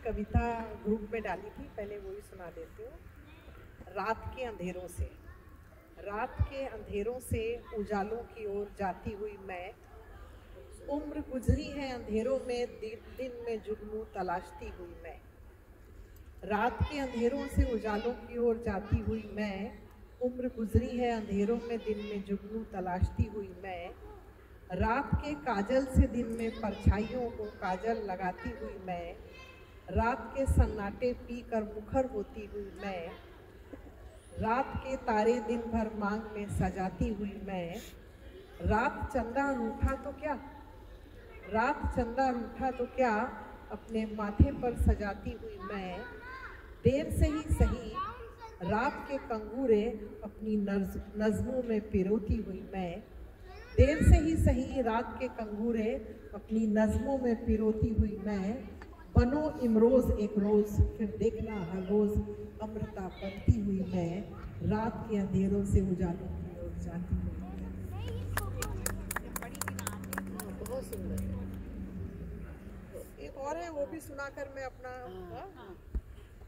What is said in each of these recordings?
कविता group में डाली थी, पहले वही सुना देती हूँ। रात के अंधेरों से, रात के अंधेरों से उजालों की ओर जाती हुई मैं, उम्र गुजरी है अंधेरों में, दिन में जुगनू तलाशती हुई मैं। रात के अंधेरों से उजालों की ओर जाती हुई मैं, उम्र गुजरी है अंधेरों में, दिन में जुगनू तलाशती हुई मैं। रात के काजल से दिन में परछाइयों को काजल लगाती हुई मैं, रात के सन्नाटे पीकर मुखर होती हुई मैं। रात के तारे दिन भर मांग में सजाती हुई मैं। रात चंदा रूठा तो क्या, रात चंदा रूठा तो क्या, अपने माथे पर सजाती हुई मैं। देर से ही सही रात के कंगूरे अपनी नज़्मों में पिरोती हुई मैं। देर से ही सही रात के कंगूरे अपनी नज़्मों में पिरोती हुई मैं। बनो इमरोज़ एक रोज़, फिर देखना हर रोज़ अमृता बनती हुई मैं। रात के अंधेरों से उजालों की ओर जाती हुई मैं। बहुत सुंदर। एक और है, वो भी सुनाकर मैं अपना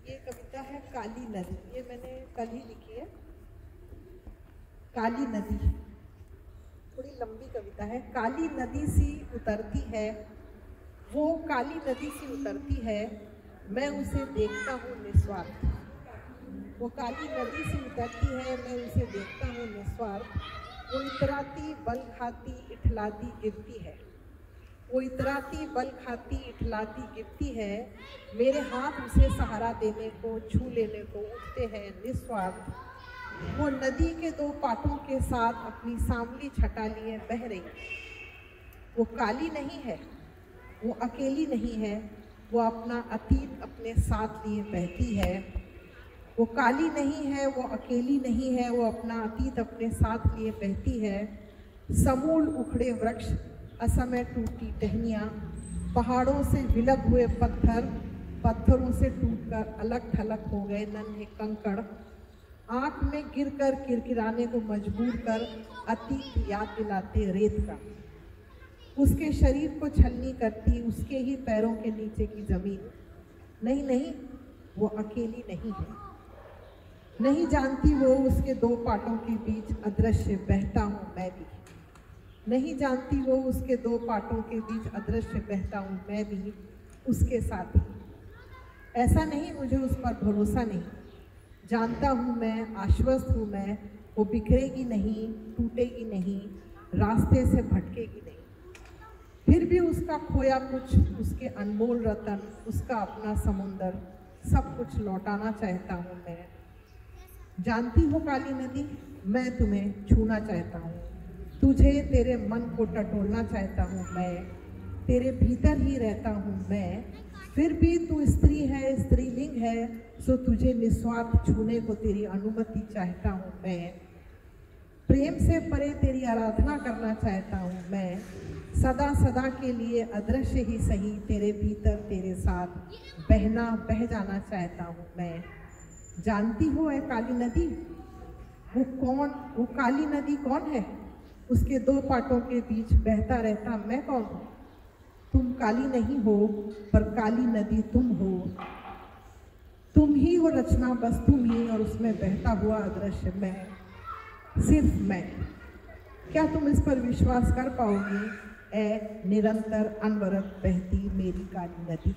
ये कविता है काली नदी। ये मैंने कल ही लिखी है। काली नदी, थोड़ी लंबी कविता है। काली नदी सी उतरती है, वो काली नदी सी उतरती है, मैं उसे देखता हूँ निस्वार्थ। वो काली नदी सी उतरती है, मैं उसे देखता हूँ निस्वार्थ। वो इतराती बल खाती इठलाती गिरती है, वो इतराती बल खाती इठलाती गिरती है। मेरे हाथ उसे सहारा देने को, छू लेने को उठते हैं निस्वार्थ। वो नदी के दो पाटों के साथ अपनी सांवली छटा लिए बह रही। वो काली नहीं है, वो अकेली नहीं है, वो अपना अतीत अपने साथ लिए बहती है। वो काली नहीं है, वो अकेली नहीं है, वो अपना अतीत अपने साथ लिए बहती है। समूल उखड़े वृक्ष, असमय टूटी टहनियाँ, पहाड़ों से विलग हुए पत्थर, पत्थरों से टूटकर अलग थलग हो गए नन्हे कंकड़। आँख में गिरकर किरकिराने को मजबूर कर अतीत याद दिलाते रेत का। उसके शरीर को छलनी करती उसके ही पैरों के नीचे की जमीन। नहीं नहीं, वो अकेली नहीं है। नहीं जानती वो उसके दो पाटों के बीच अदृश्य बहता हूँ मैं भी। नहीं जानती वो उसके दो पाटों के बीच अदृश्य बहता हूँ मैं भी, उसके साथ ही। ऐसा नहीं मुझे उस पर भरोसा नहीं, जानता हूँ मैं, आश्वस्त हूँ मैं, वो बिखरेगी नहीं, टूटेगी नहीं, रास्ते से भटकेगी नहीं। फिर भी उसका खोया कुछ, उसके अनमोल रतन, उसका अपना समुंदर, सब कुछ लौटाना चाहता हूँ मैं। जानती हो काली नदी, मैं तुम्हें छूना चाहता हूँ, तुझे तेरे मन को टटोलना चाहता हूँ मैं। तेरे भीतर ही रहता हूँ मैं, फिर भी तू स्त्री है, स्त्रीलिंग है, सो तुझे निस्वार्थ छूने को तेरी अनुमति चाहता हूँ मैं। प्रेम से परे तेरी आराधना करना चाहता हूँ मैं। सदा सदा के लिए अदृश्य ही सही तेरे भीतर तेरे साथ बहना बह जाना चाहता हूँ मैं। जानती हो ऐ काली नदी, वो काली नदी कौन है? उसके दो पाटों के बीच बहता रहता मैं कौन हूँ? तुम काली नहीं हो, पर काली नदी तुम हो। तुम ही हो रचना, बस तुम ही, और उसमें बहता हुआ अदृश्य मैं, सिर्फ मैं। क्या तुम इस पर विश्वास कर पाओगी, ऐ निरंतर अनवरत बहती मेरी काली नदी?